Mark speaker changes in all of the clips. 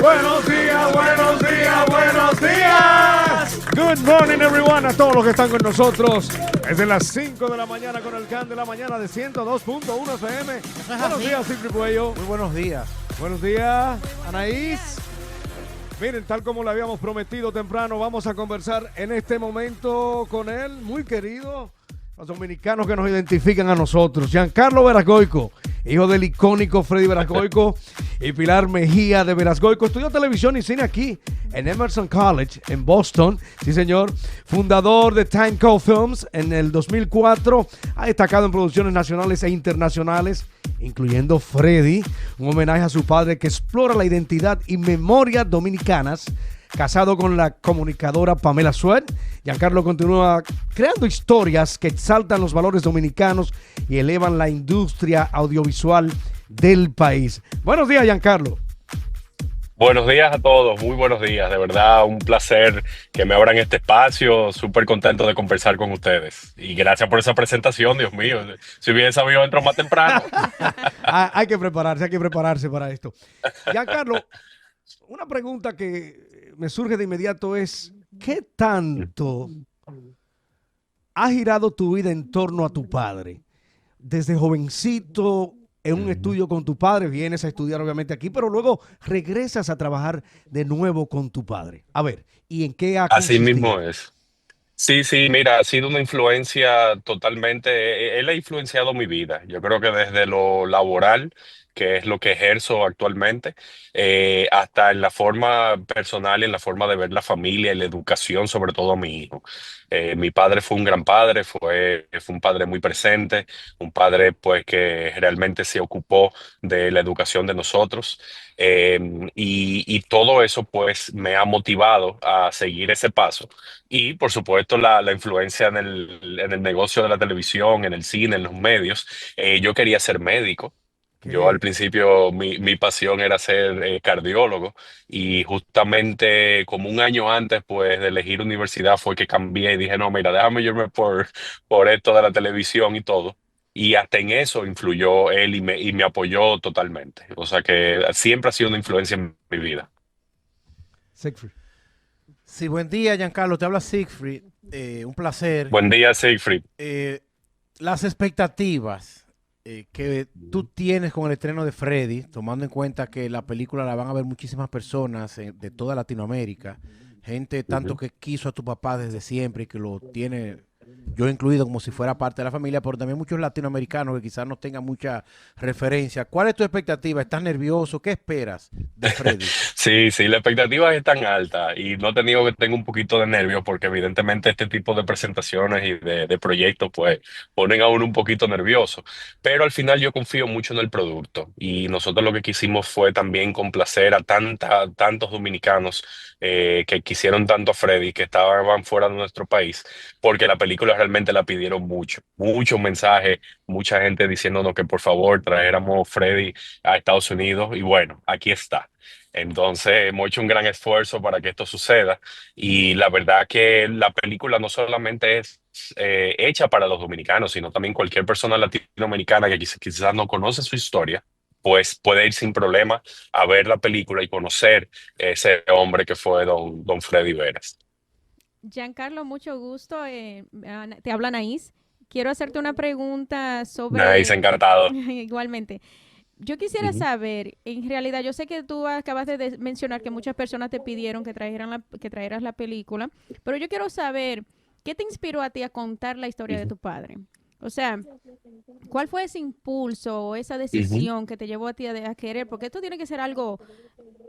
Speaker 1: Buenos días, buenos días, buenos días. Good morning, everyone, a todos los que están con nosotros. Es de las 5 de la mañana con el Can de la mañana de 102.1 FM. Buenos días, Silvio Puello.
Speaker 2: Muy buenos días.
Speaker 1: Buenos días, Anaís. Miren, tal como le habíamos prometido temprano, vamos a conversar en este momento con él, muy querido, los dominicanos que nos identifican a nosotros. Giancarlo Verasgoico, hijo del icónico Freddy Verasgoico, y Pilar Mejía de Verasgoico. Estudió televisión y cine aquí en Emerson College, en Boston. Sí, señor. Fundador de Timecode Films en el 2004. Ha destacado en producciones nacionales e internacionales, incluyendo Freddy, un homenaje a su padre que explora la identidad y memoria dominicanas. Casado con la comunicadora Pamela Suet, Giancarlo continúa creando historias que exaltan los valores dominicanos y elevan la industria audiovisual del país. Buenos días, Giancarlo.
Speaker 3: Buenos días a todos, muy buenos días. De verdad, un placer que me abran este espacio. Súper contento de conversar con ustedes. Y gracias por esa presentación, Dios mío. Si hubiera sabido, entro más temprano.
Speaker 1: Hay que prepararse para esto. Giancarlo, una pregunta que me surge de inmediato es, ¿qué tanto ha girado tu vida en torno a tu padre? Desde jovencito, en un estudio con tu padre, vienes a estudiar obviamente aquí, pero luego regresas a trabajar de nuevo con tu padre. A ver, ¿y en qué ha
Speaker 3: Así
Speaker 1: consistido?
Speaker 3: mismo es. Sí, sí, mira, ha sido una influencia totalmente, él ha influenciado mi vida. Yo creo que desde lo laboral, que es lo que ejerzo actualmente, hasta en la forma personal y en la forma de ver la familia y la educación, sobre todo a mi hijo. Mi padre fue un gran padre, fue un padre muy presente, un padre pues que realmente se ocupó de la educación de nosotros. Y todo eso pues me ha motivado a seguir ese paso y por supuesto la influencia en el negocio de la televisión, en el cine, en los medios. Yo quería ser médico. Yo al
Speaker 1: ¿Qué?
Speaker 3: principio mi pasión era ser cardiólogo y justamente como un año antes pues de elegir universidad fue que cambié y dije, no, mira, déjame irme por esto de la televisión y todo. Y hasta en eso influyó él y me apoyó totalmente. O sea que siempre ha sido una influencia en mi vida.
Speaker 1: Siegfried.
Speaker 2: Sí, buen día, Giancarlo. Te habla Siegfried. Un placer.
Speaker 3: Buen día, Siegfried.
Speaker 2: Eh, las expectativas que tú tienes con el estreno de Freddy, tomando en cuenta que la película la van a ver muchísimas personas de toda Latinoamérica, gente tanto
Speaker 3: Ujú.
Speaker 2: que quiso a tu papá desde siempre y que lo tiene, yo incluido, como si fuera parte de la familia, pero también muchos latinoamericanos que quizás no tengan mucha referencia. ¿Cuál es tu expectativa? ¿Estás nervioso? ¿Qué esperas de Freddy?
Speaker 3: Sí, sí, la expectativa es tan alta y no te digo que tengo un poquito de nervios porque evidentemente este tipo de presentaciones y de proyectos pues ponen a uno un poquito nervioso, pero al final yo confío mucho en el producto y nosotros lo que quisimos fue también complacer a tantos dominicanos que quisieron tanto a Freddy, que estaban fuera de nuestro país, porque la película realmente la pidieron muchos mensajes, mucha gente diciéndonos que por favor trajéramos Freddy a Estados Unidos y bueno, aquí está. Entonces hemos hecho un gran esfuerzo para que esto suceda y la verdad que la película no solamente es hecha para los dominicanos, sino también cualquier persona latinoamericana que quizás no conoce su historia, pues puede ir sin problema a ver la película y conocer ese hombre que fue don Freddy Veras.
Speaker 4: Giancarlo, mucho gusto. Te habla Anaís. Quiero hacerte una pregunta
Speaker 3: Nice,
Speaker 4: sobre,
Speaker 3: encantado.
Speaker 4: igualmente, yo quisiera
Speaker 3: Ujú.
Speaker 4: saber, en realidad, yo sé que tú acabas de mencionar que muchas personas te pidieron que trajeras la película, pero yo quiero saber, ¿qué te inspiró a ti a contar la historia de
Speaker 3: Ujú.
Speaker 4: tu padre? O sea, ¿cuál fue ese impulso o esa
Speaker 3: Ujú.
Speaker 4: decisión que te llevó a ti a querer? Porque esto tiene que ser algo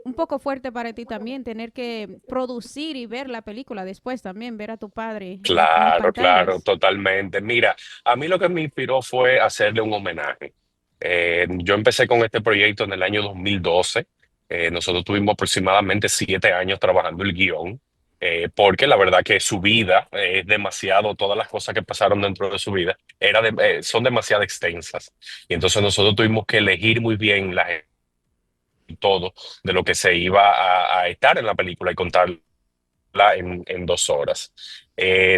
Speaker 4: un poco fuerte para ti también, tener que producir y ver la película después también, ver a tu padre en las
Speaker 3: Claro, claro,
Speaker 4: pantallas.
Speaker 3: totalmente. Mira, a mí lo que me inspiró fue hacerle un homenaje. Yo empecé con este proyecto en el año 2012. Nosotros tuvimos aproximadamente 7 años trabajando el guión, porque la verdad que su vida es demasiado, todas las cosas que pasaron dentro de su vida son demasiado extensas. Y entonces nosotros tuvimos que elegir muy bien todo de lo que se iba a estar en la película y contar en 2 horas.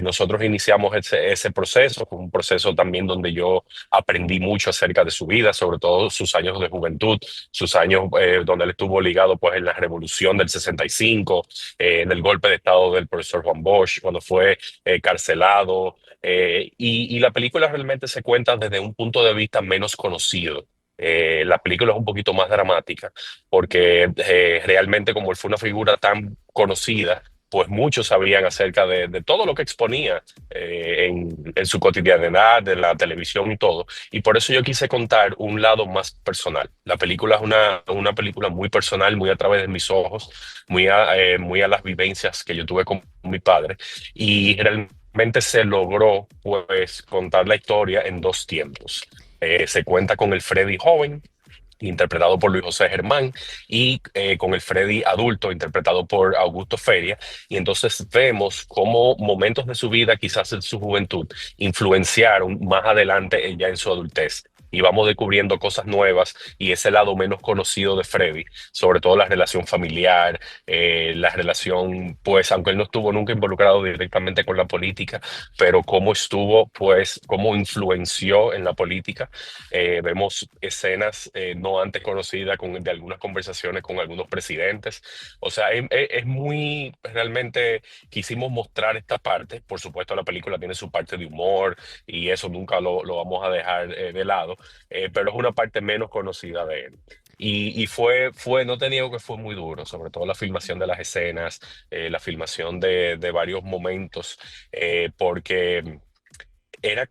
Speaker 3: Nosotros iniciamos ese proceso, fue un proceso también donde yo aprendí mucho acerca de su vida, sobre todo sus años de juventud, sus años donde él estuvo ligado pues en la revolución del 65, en el golpe de estado del profesor Juan Bosch, cuando fue carcelado. Y la película realmente se cuenta desde un punto de vista menos conocido. La película es un poquito más dramática porque realmente como él fue una figura tan conocida, pues muchos sabían acerca de todo lo que exponía en su cotidianidad, de la televisión y todo. Y por eso yo quise contar un lado más personal. La película es una película muy personal, muy a través de mis ojos, muy a las vivencias que yo tuve con mi padre. Y realmente se logró pues contar la historia en dos tiempos. Se cuenta con el Freddy joven, interpretado por Luis José Germán, y con el Freddy adulto, interpretado por Augusto Feria. Y entonces vemos cómo momentos de su vida, quizás en su juventud, influenciaron más adelante ya en su adultez. Y vamos descubriendo cosas nuevas y ese lado menos conocido de Freddy, sobre todo la relación familiar, la relación, pues, aunque él no estuvo nunca involucrado directamente con la política, pero cómo estuvo, pues, cómo influenció en la política. Vemos escenas no antes conocidas de algunas conversaciones con algunos presidentes. O sea, es muy, realmente quisimos mostrar esta parte. Por supuesto, la película tiene su parte de humor y eso nunca lo vamos a dejar de lado, pero es una parte menos conocida de él. Y no te niego que fue muy duro, sobre todo la filmación de las escenas, la filmación de varios momentos, porque era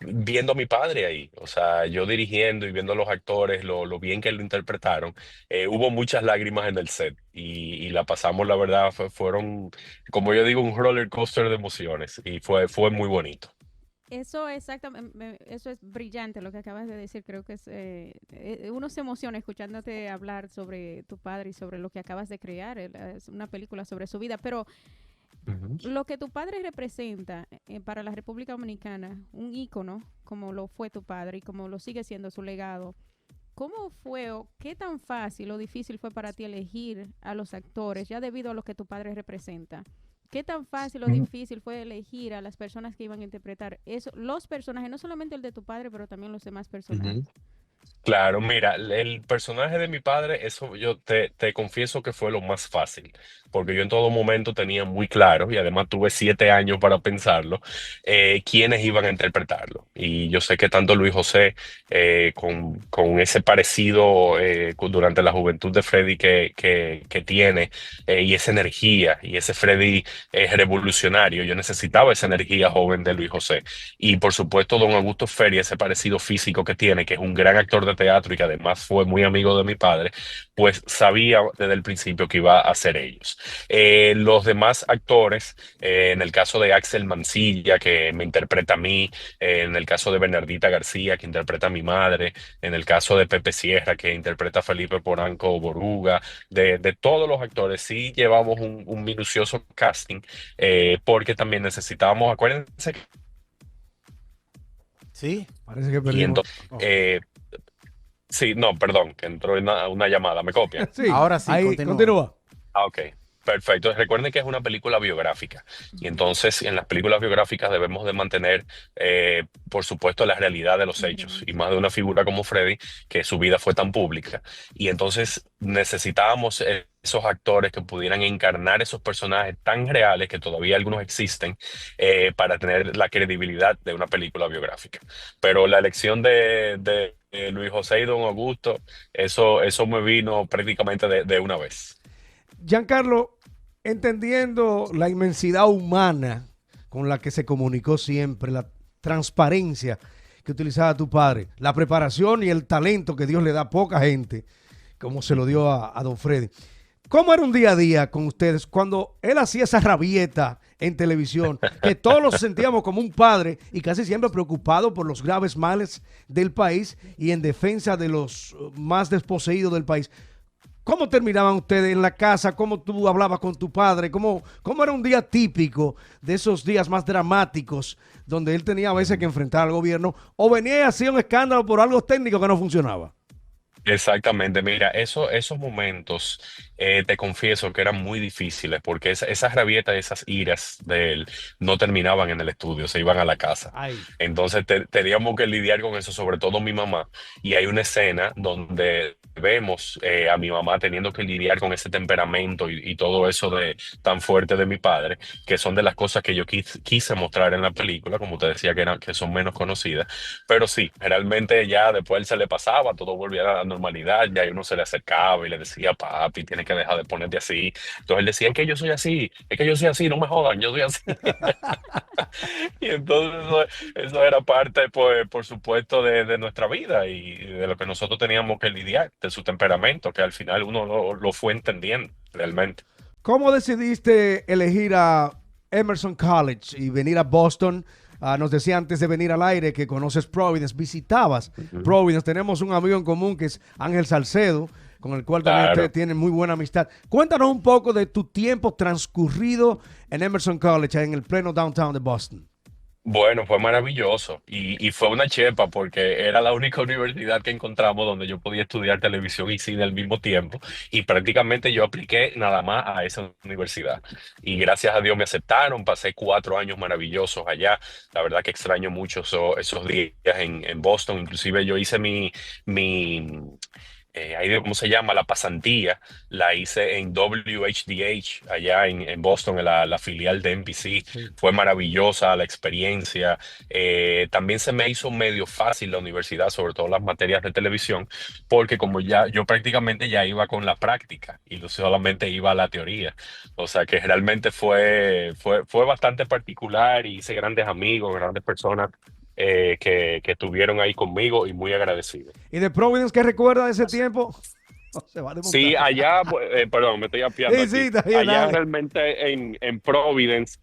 Speaker 3: viendo a mi padre ahí, o sea, yo dirigiendo y viendo a los actores, lo bien que lo interpretaron. Hubo muchas lágrimas en el set y la pasamos, la verdad, fueron, como yo digo, un roller coaster de emociones y fue muy bonito.
Speaker 4: Eso exactamente, eso es brillante lo que acabas de decir. Creo que uno se emociona escuchándote hablar sobre tu padre y sobre lo que acabas de crear. Es una película sobre su vida, pero
Speaker 3: Ujú.
Speaker 4: lo que tu padre representa para la República Dominicana, un ícono como lo fue tu padre y como lo sigue siendo su legado. ¿Cómo fue o qué tan fácil o difícil fue para ti elegir a los actores ya debido a lo que tu padre representa? ¿Qué tan fácil o difícil fue elegir a las personas que iban a interpretar eso, los personajes, no solamente el de tu padre, pero también los demás personajes?
Speaker 3: Ujú. Claro, mira, el personaje de mi padre, eso yo te confieso que fue lo más fácil, porque yo en todo momento tenía muy claro, y además tuve 7 años para pensarlo, quiénes iban a interpretarlo. Y yo sé que tanto Luis José, con ese parecido durante la juventud de Freddy que tiene, y esa energía, y ese Freddy revolucionario, yo necesitaba esa energía joven de Luis José. Y por supuesto, don Augusto Feria, ese parecido físico que tiene, que es un gran actor de teatro y que además fue muy amigo de mi padre, pues sabía desde el principio que iba a ser ellos. Los demás actores, en el caso de Axel Mancilla, que me interpreta a mí, en el caso de Bernardita García, que interpreta a mi madre, en el caso de Pepe Sierra, que interpreta a Felipe Poranco Boruga, de todos los actores, sí llevamos un minucioso casting, porque también necesitábamos, acuérdense.
Speaker 2: Sí.
Speaker 1: Parece que
Speaker 3: Y
Speaker 1: perdimos.
Speaker 3: entonces,
Speaker 1: Oh.
Speaker 3: sí, no, perdón, que entró una llamada, ¿me copian?
Speaker 1: Sí,
Speaker 2: Ahora sí,
Speaker 1: ahí
Speaker 2: continúa.
Speaker 1: continúa.
Speaker 3: Ah, ok. Perfecto. Recuerden que es una película biográfica y entonces en las películas biográficas debemos de mantener, por supuesto, la realidad de los hechos y más de una figura como Freddy, que su vida fue tan pública. Y entonces necesitábamos esos actores que pudieran encarnar esos personajes tan reales que todavía algunos existen, para tener la credibilidad de una película biográfica. Pero la elección de Luis José y Don Augusto, eso me vino prácticamente de una vez.
Speaker 1: Giancarlo, entendiendo la inmensidad humana con la que se comunicó siempre, la transparencia que utilizaba tu padre, la preparación y el talento que Dios le da a poca gente, como se lo dio a don Freddy. ¿Cómo era un día a día con ustedes cuando él hacía esa rabieta en televisión, que todos los sentíamos como un padre y casi siempre preocupado por los graves males del país y en defensa de los más desposeídos del país? ¿Cómo terminaban ustedes en la casa? ¿Cómo tú hablabas con tu padre? ¿Cómo era un día típico de esos días más dramáticos donde él tenía a veces que enfrentar al gobierno o venía y hacía un escándalo por algo técnico que no funcionaba?
Speaker 3: Exactamente, mira, esos momentos, te confieso que eran muy difíciles porque esas rabietas, esas iras de él no terminaban en el estudio, se iban a la casa.
Speaker 1: Ay,
Speaker 3: Entonces teníamos que lidiar con eso, sobre todo mi mamá. Y hay una escena donde vemos a mi mamá teniendo que lidiar con ese temperamento y todo eso de tan fuerte de mi padre, que son de las cosas que yo quise mostrar en la película, como te decía, que son menos conocidas. Pero sí, realmente ya después él se le pasaba, todo volvía a la normalidad, ya uno se le acercaba y le decía, papi, tienes que dejar de ponerte así. Entonces él decía, es que yo soy así, es que yo soy así, no me jodan, yo soy así. Y entonces eso era parte, pues, por supuesto, de nuestra vida y de lo que nosotros teníamos que lidiar, de su temperamento, que al final uno lo fue entendiendo realmente.
Speaker 1: ¿cómo decidiste elegir a Emerson College y venir a Boston? Nos decía antes de venir al aire que conoces Providence, visitabas
Speaker 3: Ujú.
Speaker 1: Providence. Tenemos un amigo en común que es Ángel Salcedo, con el cual también ustedes
Speaker 3: Claro.
Speaker 1: tienen muy buena amistad. Cuéntanos un poco de tu tiempo transcurrido en Emerson College, en el pleno downtown de Boston.
Speaker 3: Bueno, fue maravilloso y fue una chepa porque era la única universidad que encontramos donde yo podía estudiar televisión y cine al mismo tiempo y prácticamente yo apliqué nada más a esa universidad y gracias a Dios me aceptaron, pasé 4 años maravillosos allá, la verdad que extraño mucho esos días en Boston, inclusive yo hice ahí ¿cómo se llama? La pasantía, la hice en WHDH, allá en Boston, en la filial de NBC.
Speaker 1: Sí.
Speaker 3: Fue maravillosa la experiencia. También se me hizo medio fácil la universidad, sobre todo las materias de televisión, porque como ya yo prácticamente ya iba con la práctica y no solamente iba a la teoría. O sea que realmente fue bastante particular y hice grandes amigos, grandes personas que estuvieron ahí conmigo y muy agradecidos.
Speaker 1: ¿Y de Providence qué recuerda de ese tiempo? No, se va a
Speaker 3: Sí,
Speaker 1: desmontar.
Speaker 3: allá, pues, perdón, me estoy apiando
Speaker 1: Sí, sí,
Speaker 3: aquí.
Speaker 1: está bien,
Speaker 3: Allá
Speaker 1: dale.
Speaker 3: realmente en Providence,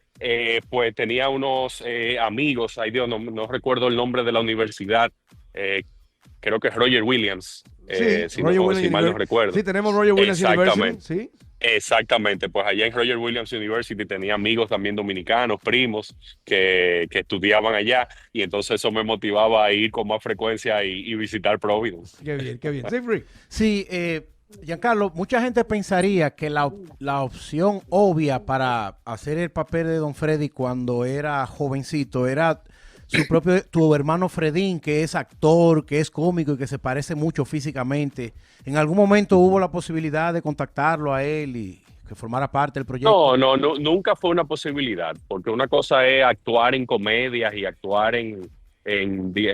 Speaker 3: pues tenía unos amigos, ay Dios, no recuerdo el nombre de la universidad, eh, creo que es Roger Williams,
Speaker 1: Sí,
Speaker 3: si,
Speaker 1: Roger
Speaker 3: no,
Speaker 1: Williams
Speaker 3: si mal no
Speaker 1: University.
Speaker 3: recuerdo.
Speaker 1: Sí, tenemos Roger Williams University,
Speaker 3: Exactamente.
Speaker 1: sí.
Speaker 3: Exactamente, pues allá en Roger Williams University tenía amigos también dominicanos, primos, que estudiaban allá, y entonces eso me motivaba a ir con más frecuencia y visitar Providence.
Speaker 1: Qué bien, qué bien. Sí, Free.
Speaker 2: Sí, Giancarlo, mucha gente pensaría que la opción obvia para hacer el papel de Don Freddy cuando era jovencito era tu hermano Fredín, que es actor, que es cómico y que se parece mucho físicamente. ¿En algún momento hubo la posibilidad de contactarlo a él y que formara parte del proyecto?
Speaker 3: No, nunca fue una posibilidad, porque una cosa es actuar en comedias y actuar en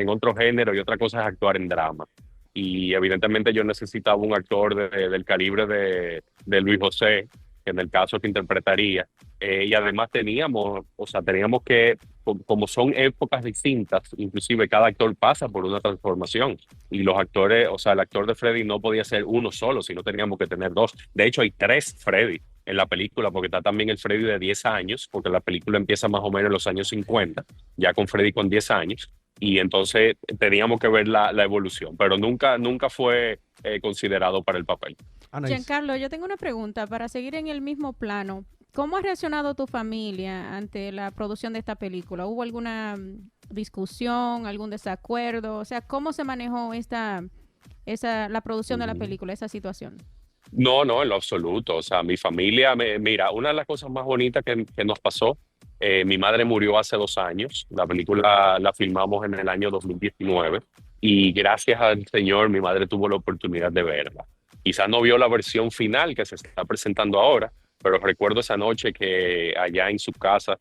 Speaker 3: otro género y otra cosa es actuar en drama. Y evidentemente yo necesitaba un actor del calibre de Luis José, en el caso que interpretaría. Y además teníamos que, como son épocas distintas, inclusive cada actor pasa por una transformación. Y los actores, o sea, el actor de Freddy no podía ser uno solo, sino teníamos que tener dos. De hecho, hay tres Freddy en la película, porque está también el Freddy de 10 años, porque la película empieza más o menos en los años 50, ya con Freddy con 10 años, y entonces teníamos que ver la evolución, pero nunca fue considerado para el papel.
Speaker 1: Anaís.
Speaker 4: Giancarlo, yo tengo una pregunta para seguir en el mismo plano. ¿Cómo ha reaccionado tu familia ante la producción de esta película? ¿Hubo alguna discusión, algún desacuerdo? O sea, ¿cómo se manejó la producción de la
Speaker 3: Ujú.
Speaker 4: película, esa situación?
Speaker 3: No, en lo absoluto. O sea, mi familia, mira, una de las cosas más bonitas que nos pasó, mi madre murió hace 2 años. La película la filmamos en el año 2019 y gracias al Señor mi madre tuvo la oportunidad de verla. Quizás no vio la versión final que se está presentando ahora, pero recuerdo esa noche que allá en su casa,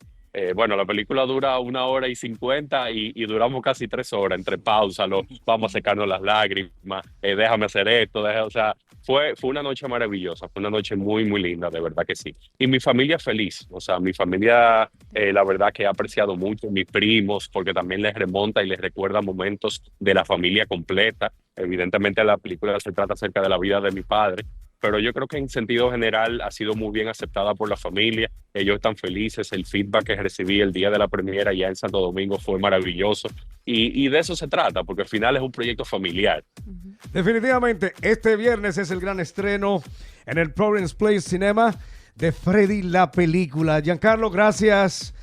Speaker 3: bueno, la película dura 1 hora y 50 y duramos casi 3 horas entre pausas, vamos a secarnos las lágrimas, déjame hacer esto, o sea. Fue una noche maravillosa, fue una noche muy, muy linda, de verdad que sí. Y mi familia feliz, o sea, mi familia, la verdad que ha apreciado mucho, mis primos, porque también les remonta y les recuerda momentos de la familia completa. Evidentemente la película se trata acerca de la vida de mi padre, pero yo creo que en sentido general ha sido muy bien aceptada por la familia. Ellos están felices, el feedback que recibí el día de la premiera ya en Santo Domingo fue maravilloso. Y de eso se trata, porque al final es un proyecto familiar.
Speaker 4: Ujú.
Speaker 1: Definitivamente, este viernes es el gran estreno en el Providence Place Cinema de Freddy la película. Giancarlo, gracias.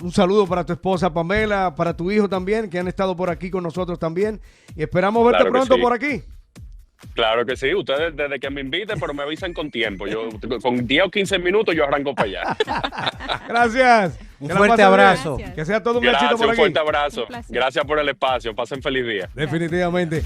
Speaker 1: Un saludo para tu esposa Pamela, para tu hijo también, que han estado por aquí con nosotros también. Y esperamos verte
Speaker 3: Claro que
Speaker 1: pronto
Speaker 3: sí.
Speaker 1: por aquí.
Speaker 3: Claro que sí, ustedes desde que me inviten, pero me avisan con tiempo. Yo con 10 o 15 minutos yo arranco para allá.
Speaker 1: Gracias.
Speaker 2: Un
Speaker 1: Que la
Speaker 2: fuerte
Speaker 1: pasen bien.
Speaker 2: abrazo.
Speaker 4: Gracias.
Speaker 1: Que sea todo un éxito
Speaker 3: Gracias,
Speaker 1: por
Speaker 3: un
Speaker 1: aquí.
Speaker 3: fuerte abrazo.
Speaker 4: Un placer.
Speaker 3: Gracias por el espacio. Pasen feliz día.
Speaker 1: Definitivamente.